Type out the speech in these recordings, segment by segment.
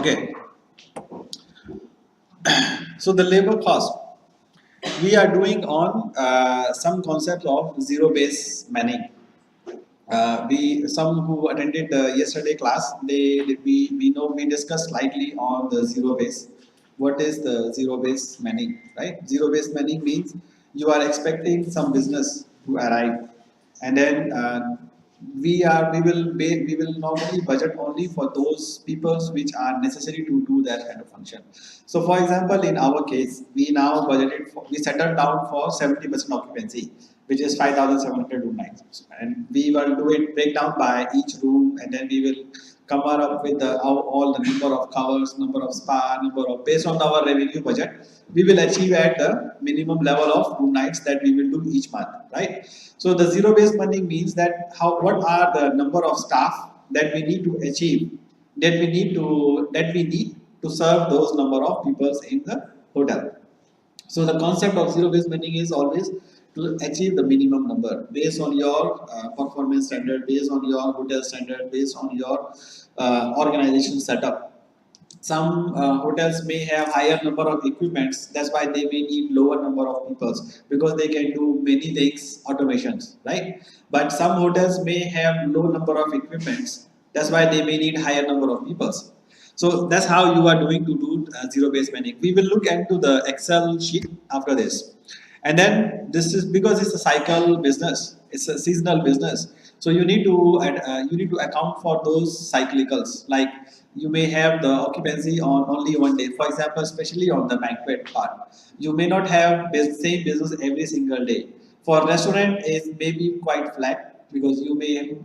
Okay, so the labor cost we are doing on some concepts of zero-based manning. We some who attended the yesterday class, we know we discussed slightly on the zero base. What is the zero base manning, right? Zero base manning means you are expecting some business to arrive, and then we will normally budget only for those peoples which are necessary to do that kind of function. So, for example, in our case, we settled down for 70% occupancy, which is 5,700 room nights, and we will do it breakdown by each room, and then we will come up with all the number of covers, number of spa, number of based on our revenue budget, we will achieve at the minimum level of room nights that we will do each month, right? So the zero based funding means that what are the number of staff that we need to achieve, that we need to serve those number of people in the hotel. So the concept of zero-based budgeting is always to achieve the minimum number based on your performance standard, based on your hotel standard, based on your organization setup. Some hotels may have higher number of equipments. That's why they may need lower number of people because they can do many things automations, right? But some hotels may have low number of equipments. That's why they may need higher number of people. So that's how you are doing to do zero-based manning. We will look into the Excel sheet after this. And then this is because it's a cycle business, it's a seasonal business. So you need to account for those cyclicals. Like you may have the occupancy on only one day. For example, especially on the banquet part, you may not have the same business every single day. For restaurant, it may be quite flat because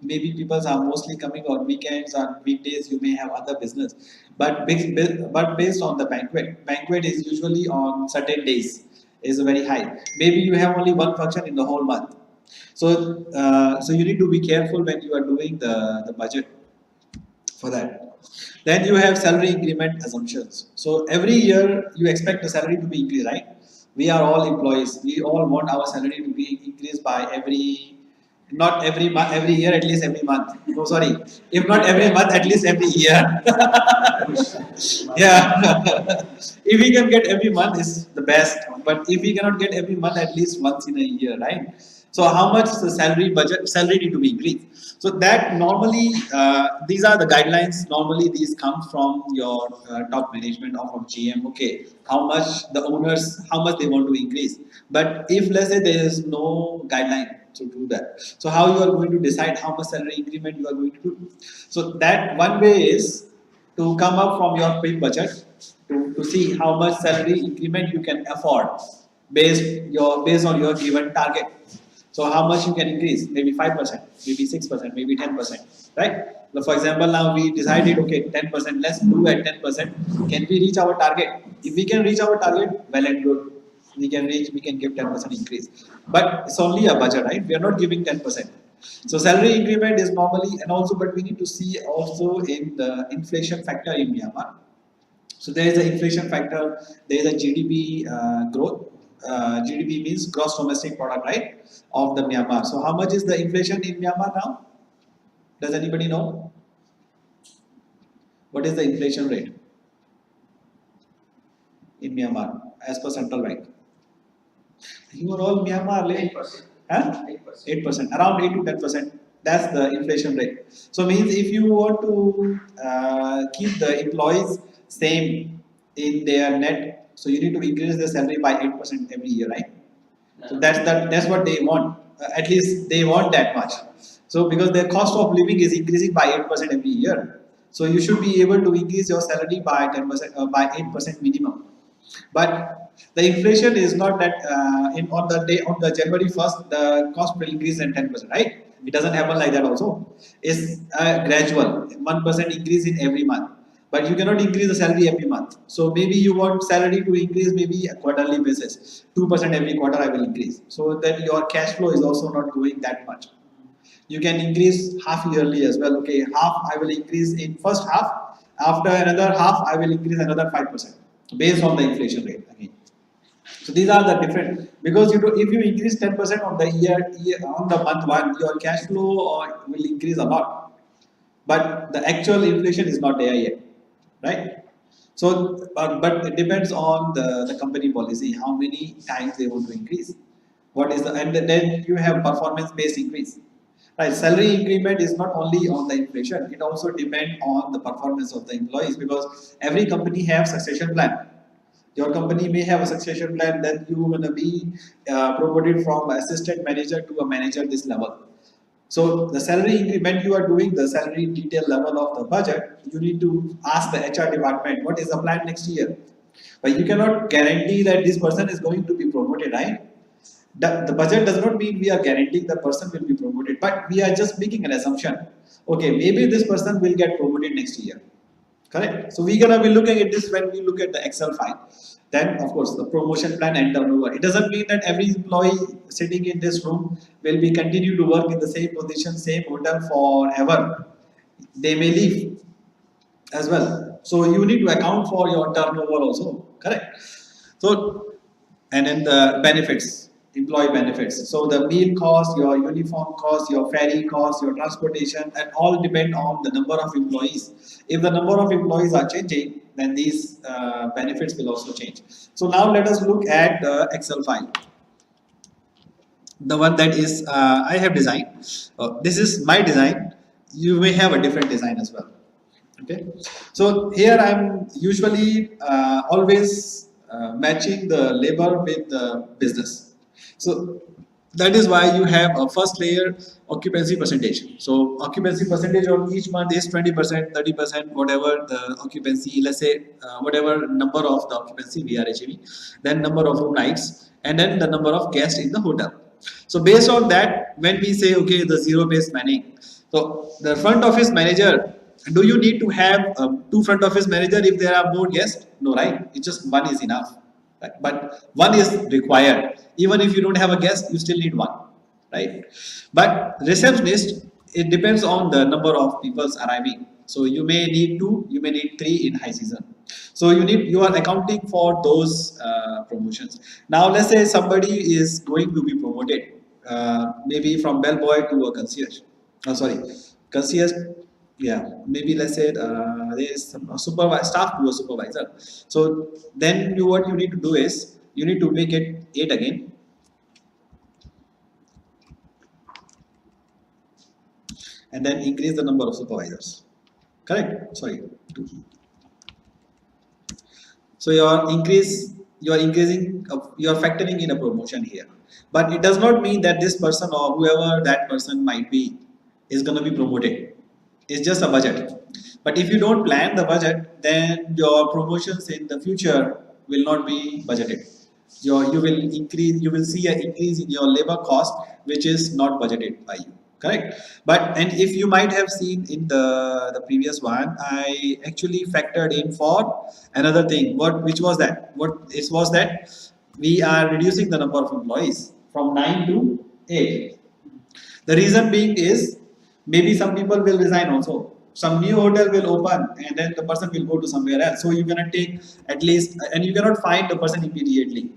maybe people are mostly coming on weekends and weekdays. You may have other business, but based on the banquet is usually on certain days is very high. Maybe you have only one function in the whole month. So you need to be careful when you are doing the budget for that. Then you have salary increment assumptions. So every year you expect the salary to be increased, right? We are all employees. We all want our salary to be increased by not every month, every year, at least every month. No, sorry. If not every month, at least every year. Yeah. If we can get every month, is the best. But if we cannot get every month, at least once in a year, right? So how much the salary need to be increased? So that normally, these are the guidelines. Normally, these come from your top management or from GM. Okay, how much the owners, how much they want to increase. But if let's say there is no guideline to do that, so how you are going to decide how much salary increment you are going to do? So that one way is to come up from your quick budget to see how much salary increment you can afford based on your given target. So how much you can increase? Maybe 5%, maybe 6%, maybe 10%, right? So for example, now we decided, okay, 10%, let's do at 10%. Can we reach our target? If we can reach our target, well and good. We can give 10% increase. But it's only a budget, right? We are not giving 10%. So salary increment is normally, and also, but we need to see also in the inflation factor in Myanmar. So there is an inflation factor, there is a GDP growth. GDP means gross domestic product, right, of the Myanmar. So how much is the inflation in Myanmar now? Does anybody know? What is the inflation rate in Myanmar as per central bank? You are all Myanmar, 8%. Huh? 8%. Around 8 to 10%. That's the inflation rate. So means if you want to keep the employees same in their net, so you need to increase their salary by 8% every year, right? So that's what they want. At least they want that much. So because their cost of living is increasing by 8% every year, so you should be able to increase your salary by 10%, by 8% minimum. But the inflation is not that on the January 1st the cost will increase in 10%, right? It doesn't happen like that also. It's gradual, 1% increase in every month. But you cannot increase the salary every month. So maybe you want salary to increase maybe a quarterly basis. 2% every quarter I will increase. So that your cash flow is also not growing that much. You can increase half yearly as well. Okay, half I will increase in first half. After another half, I will increase another 5% based on the inflation rate again. So these are the different, because if you increase 10% on the year on the month one, your cash flow will increase a lot. But the actual inflation is not there yet, right? So, but it depends on the company policy, how many times they want to increase. What is the, and then you have performance based increase. Right, salary increment is not only on the inflation, it also depends on the performance of the employees, because every company have succession plan. Your company may have a succession plan, then you are gonna be promoted from assistant manager to a manager this level. So the salary increment you are doing the salary detail level of the budget, you need to ask the HR department what is the plan next year. But you cannot guarantee that this person is going to be promoted, right? The budget does not mean we are guaranteeing the person will be promoted, but we are just making an assumption. Okay, maybe this person will get promoted next year. Correct. So we're gonna be looking at this when we look at the Excel file. Then, of course, the promotion plan and turnover. It doesn't mean that every employee sitting in this room will be continue to work in the same position, same hotel forever. They may leave as well. So you need to account for your turnover also. Correct. So, and then the benefits, employee benefits. So the meal cost, your uniform cost, your ferry cost, your transportation, and all depend on the number of employees. If the number of employees are changing, then these benefits will also change. So now let us look at the Excel file, the one that is I have designed. This is my design. You may have a different design as well. Okay, so here I'm usually always matching the labor with the business. So that is why you have a first layer occupancy percentage. So occupancy percentage on each month is 20%, 30%, whatever the occupancy, let's say whatever number of the occupancy we are achieving, then number of room nights, and then the number of guests in the hotel. So based on that, when we say okay, the zero-based manning, so the front office manager, do you need to have two front office manager if there are more guests? No, right? It's just one is enough. Right? But one is required. Even if you don't have a guest, you still need one, right? But receptionist, it depends on the number of people arriving. So you may need two, you may need three in high season. So you are accounting for those promotions. Now let's say somebody is going to be promoted, maybe from bellboy to a concierge. Oh, sorry, concierge. Yeah, maybe let's say there is some supervisor staff to a supervisor. So then what you need to do is you need to make it 8 again, and then increase the number of supervisors. Correct? Sorry, 2. So you are increasing, you are factoring in a promotion here. But it does not mean that this person or whoever that person might be is going to be promoted. It's just a budget. But if you don't plan the budget, then your promotions in the future will not be budgeted. You will see an increase in your labor cost, which is not budgeted by you. Correct. But and if you might have seen in the previous one, I actually factored in for another thing. Which was that? What it was that we are reducing the number of employees from 9 to 8. The reason being is maybe some people will resign also. Some new hotel will open and then the person will go to somewhere else. So you're gonna take at least, and you cannot find the person immediately.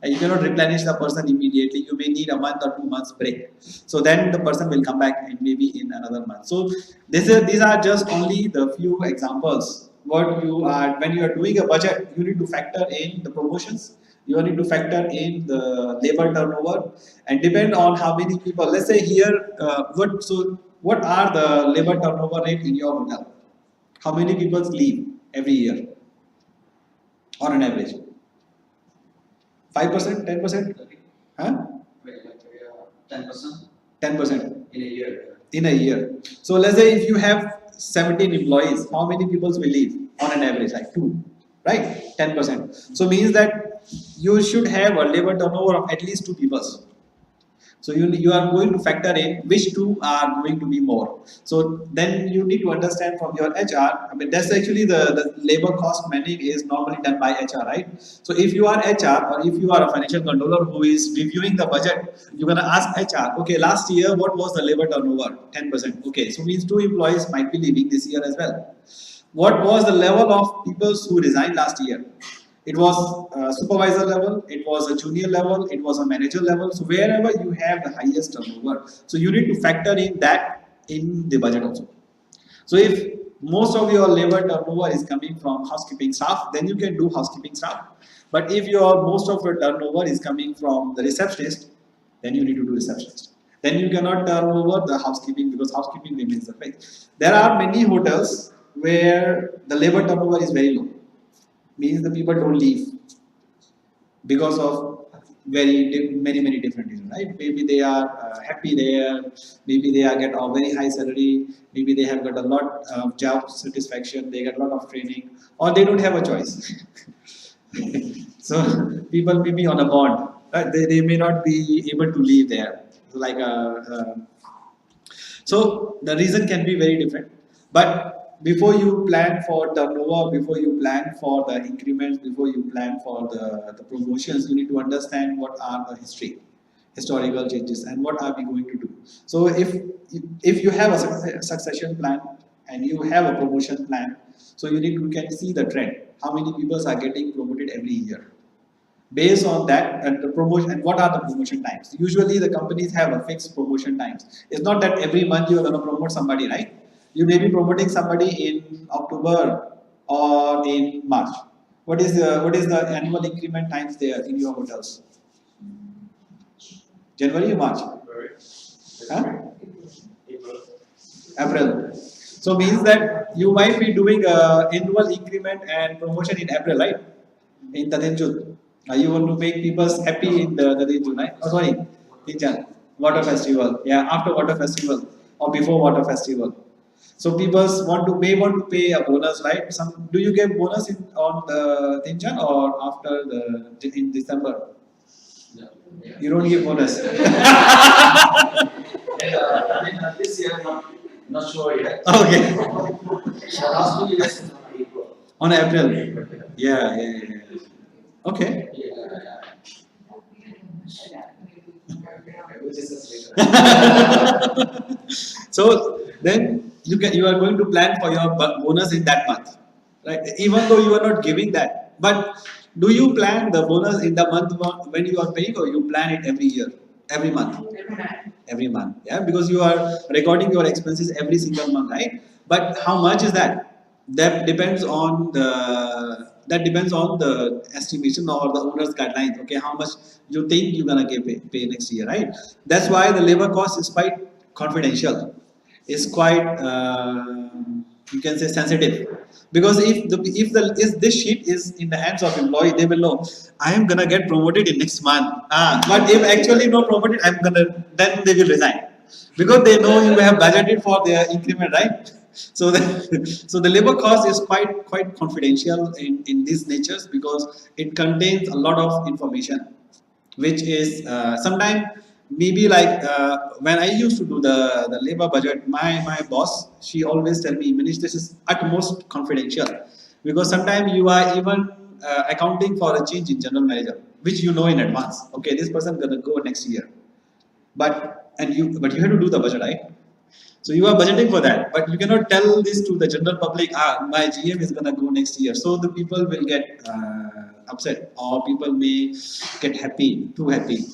And you cannot replenish the person immediately. You may need a month or 2 months break. So then the person will come back and maybe in another month. So these are just only the few examples. What you are when you are doing a budget, you need to factor in the promotions. You need to factor in the labor turnover and depend on how many people. Let's say here, what are the labor turnover rate in your hotel? How many people leave every year on an average? 5%, 10%? Huh? 10%. 10% In a year. in a year. So let's say if you have 17 employees, how many people will leave on an average? Like 2, right? 10%. So means that you should have a labor turnover of at least 2 people. So you are going to factor in which 2 are going to be more. So then you need to understand from your HR. I mean that's actually the labor cost managing is normally done by HR, right? So if you are HR or if you are a financial controller who is reviewing the budget, you're gonna ask HR, okay, last year what was the labor turnover? 10%. Okay, so means 2 employees might be leaving this year as well. What was the level of people who resigned last year? It was supervisor level, it was a junior level, it was a manager level. So wherever you have the highest turnover, so you need to factor in that in the budget also. So if most of your labor turnover is coming from housekeeping staff, then you can do housekeeping staff. But if your most of your turnover is coming from the receptionist, then you need to do receptionist. Then you cannot turn over the housekeeping because housekeeping remains the fix. There are many hotels where the labor turnover is very low, means the people don't leave because of many different reasons, right? Maybe they are happy there, maybe they are get a very high salary, maybe they have got a lot of job satisfaction, they get a lot of training, or they don't have a choice. So people may be on a bond, right? They may not be able to leave there, like so the reason can be very different. But before you plan for turnover, before you plan for the increments, before you plan for the promotions, you need to understand what are the historical changes, and what are we going to do. So if you have a succession plan and you have a promotion plan, so you can see the trend. How many people are getting promoted every year? Based on that and the promotion and what are the promotion times, usually the companies have a fixed promotion times. It's not that every month you are going to promote somebody, right? You may be promoting somebody in October or in March. What is the annual increment times there in your hotels? January or March? Huh? April. So means that you might be doing a annual increment and promotion in April, right? In Tadenjud. You want to make people happy in the Tadenjud, right? Oh, sorry, Tinjan. Water festival. Yeah, after water festival or before water festival. So people may want to pay a bonus, right? Do you get bonus on the Tinjan or after the in December? You don't give bonus. This year, not sure yet. Okay. Last 2 years is on April. On April. Yeah. Okay. Which is later. So then you are going to plan for your bonus in that month, right? Even though you are not giving that, but do you plan the bonus in the month when you are paying, or you plan it every year, every month? Every month, yeah, because you are recording your expenses every single month, right? But how much is that? That depends on the estimation or the owner's guidelines. Okay, how much you think you're gonna pay next year, right? That's why the labor cost is quite confidential. It's quite you can say sensitive, because if this sheet is in the hands of employee, they will know I am gonna get promoted in next month. But if actually not promoted, then they will resign, because they know you have budgeted for their increment, right? So so the labor cost is quite confidential in these natures, because it contains a lot of information, which is sometimes maybe like when I used to do the labor budget, my boss, she always tell me, Manish, this is utmost confidential, because sometimes you are even accounting for a change in general manager, which you know in advance. Okay, this person gonna go next year, but you have to do the budget, right? So you are budgeting for that, but you cannot tell this to the general public. My GM is gonna go next year, so the people will get upset, or people may get happy, too happy.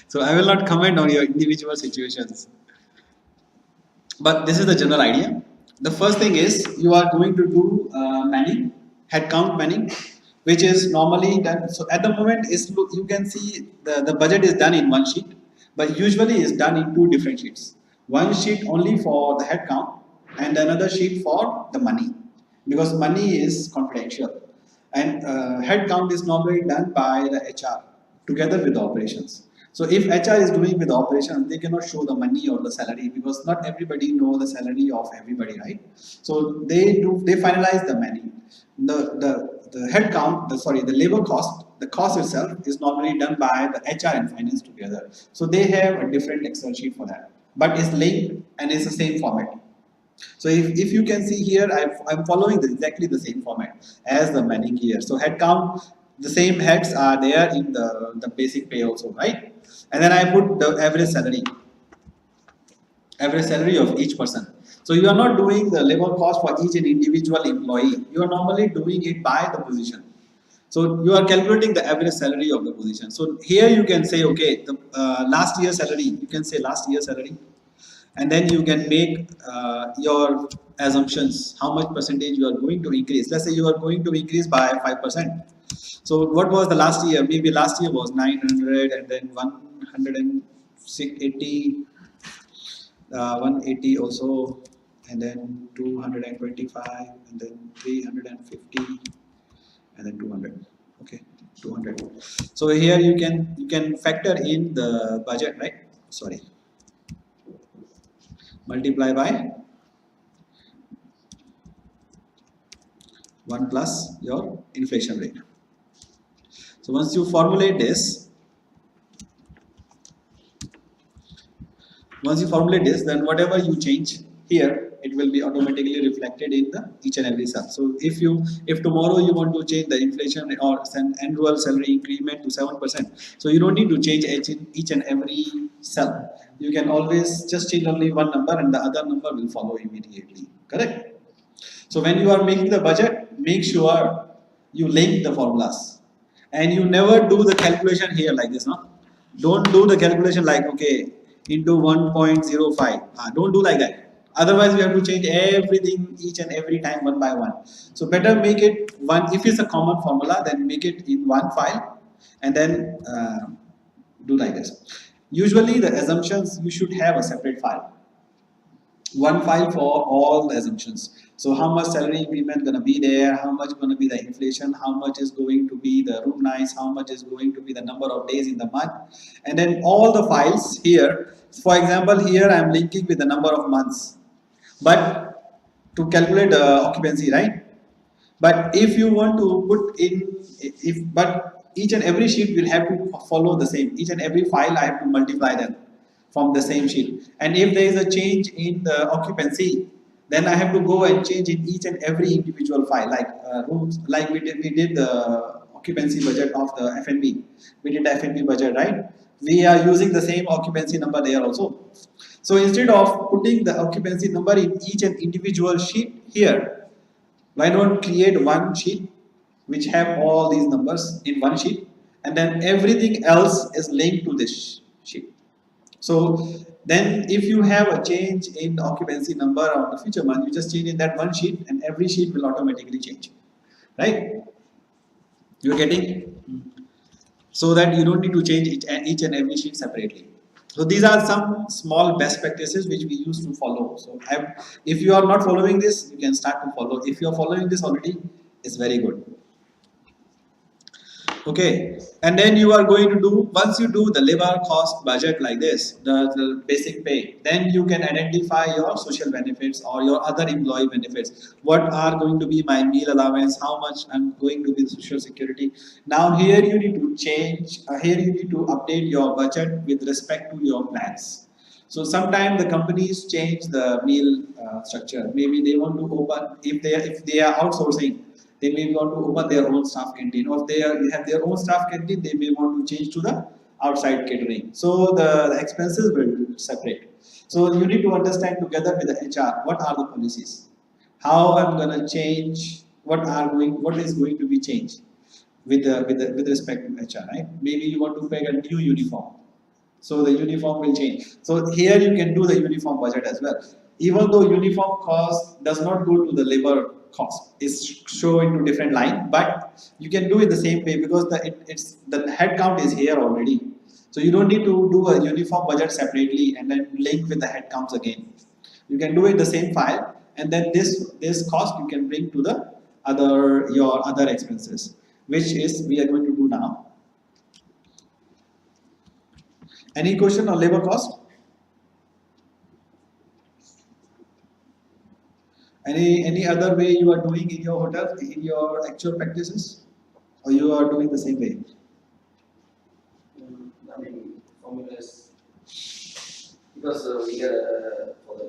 So I will not comment on your individual situations, but this is the general idea. The first thing is you are going to do manning, headcount manning, which is normally done. So at the moment, you can see the budget is done in one sheet, but usually is done in two different sheets. One sheet only for the headcount, and another sheet for the money, because money is confidential, and headcount is normally done by the HR together with the operations. So if HR is doing with the operations, they cannot show the money or the salary, because not everybody know the salary of everybody, right? So they finalize the money. The head count, the labor cost, the cost itself is normally done by the HR and finance together. So they have a different Excel sheet for that, but it's linked and it's the same format. So if you can see here, I'm following exactly the same format as the manning here. So head count, the same heads are there in the basic pay also, right? And then I put the average salary of each person. So you are not doing the labor cost for each and individual employee. You are normally doing it by the position. So you are calculating the average salary of the position. So here you can say, okay, the last year salary, you can say last year salary, and then you can make your assumptions how much percentage you are going to increase. Let's say you are going to increase by 5%. So what was the last year? Maybe last year was 900 and then 180, 180 also, and then 225, and then 350, and then 200. Okay, 200. So here you can factor in the budget, right? Sorry, multiply by 1 plus your inflation rate. So once you formulate this, then whatever you change here, it will be automatically reflected in the each and every cell. So if tomorrow you want to change the inflation or annual salary increment to 7%, so you don't need to change each and every cell. You can always just change only one number and the other number will follow immediately. Correct? So when you are making the budget, make sure you link the formulas. And you never do the calculation here like this, no? Don't do the calculation like, okay, into 1.05. Don't do like that. Otherwise, we have to change everything each and every time one by one. So better make it one. If it's a common formula, then make it in one file and then do like this. Usually, the assumptions, you should have a separate file, one file for all the assumptions. So how much salary increment gonna be there, how much gonna be the inflation, how much is going to be the room nights, how much is going to be the number of days in the month, and then all the files here. For example, here I am linking with the number of months, but to calculate the occupancy, right? But if you want to put in, but each and every sheet will have to follow the same. Each and every file I have to multiply them from the same sheet. And if there is a change in the occupancy, then I have to go and change in each and every individual file, like rooms, like we did the occupancy budget of the F&B. We did the F&B budget, right? We are using the same occupancy number there also. So instead of putting the occupancy number in each and individual sheet here, why don't create one sheet which have all these numbers in one sheet, and then everything else is linked to this sheet. So then if you have a change in the occupancy number on the future month, you just change in that one sheet and every sheet will automatically change. Right? You're getting? So that you don't need to change each and every sheet separately. So these are some small best practices which we used to follow. So if you are not following this, you can start to follow. If you are following this already, it's very good. Okay, and then you are going to do, once you do the labor cost budget like this, the basic pay, then you can identify your social benefits or your other employee benefits. What are going to be my meal allowance, how much I'm going to be the social security. Now here you need to change, here you need to update your budget with respect to your plans. So sometimes the companies change the meal structure. Maybe they want to open, if they are outsourcing, they may want to open their own staff canteen, or if they have their own staff canteen, they may want to change to the outside catering. So the expenses will separate. So you need to understand together with the HR what are the policies, how I'm gonna change, what is going to be changed with respect to HR, right? Maybe you want to pay a new uniform, so the uniform will change. So here you can do the uniform budget as well. Even though uniform cost does not go to the labor cost, it's shown into different line, but you can do it the same way because the head count is here already. So you don't need to do a uniform budget separately and then link with the head counts again. You can do it the same file, and then this cost you can bring to the your other expenses, which is we are going to do now. Any question on labor cost? Any other way you are doing in your hotel, in your actual practices, or you are doing the same way? I mean, formulas, because we get for the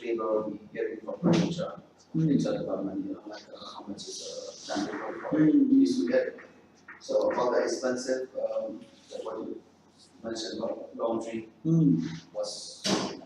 labor, we get it from HR, HR department, like how much is standard for this we get. So all the expensive, like what you mentioned about laundry was, I think,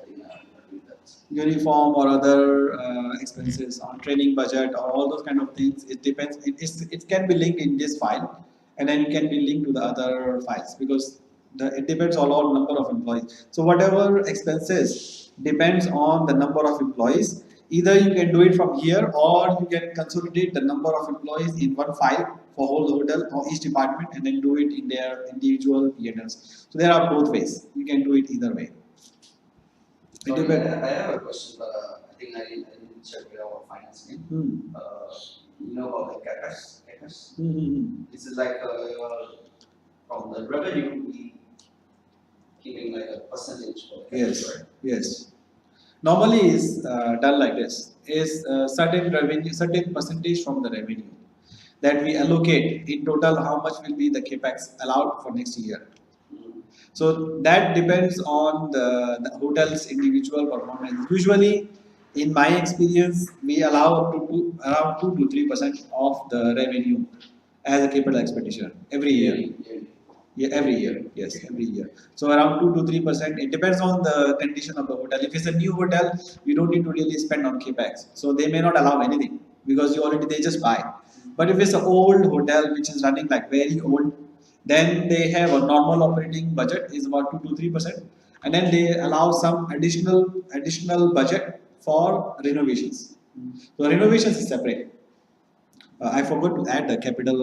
doing that. Uniform or other expenses on training budget or all those kind of things. It depends. It can be linked in this file, and then it can be linked to the other files because it depends on all number of employees. So whatever expenses depends on the number of employees. Either you can do it from here or you can consolidate the number of employees in one file for whole hotel or each department and then do it in their individual P&Ls. So there are both ways. You can do it either way. It Sorry, depends. I have a question, but I think I didn't check with our finance team. You know about the CAPEX? CAPEX? This is like from the revenue, we keeping like a percentage for the CAPEX, Yes, right? yes. Normally is done like this. Is certain revenue, certain percentage from the revenue that we allocate in total. How much will be the capex allowed for next year? So that depends on the hotel's individual performance. Usually, in my experience, we allow up to around 2 to 3% of the revenue as a capital expenditure every year. Yeah, every year. Yes, every year. So around 2 to 3%. It depends on the condition of the hotel. If it's a new hotel, you don't need to really spend on capex. So they may not allow anything because you already they just buy. But if it's an old hotel which is running like very old, then they have a normal operating budget is about 2 to 3%, and then they allow some additional budget for renovations. So renovations is separate. I forgot to add the capital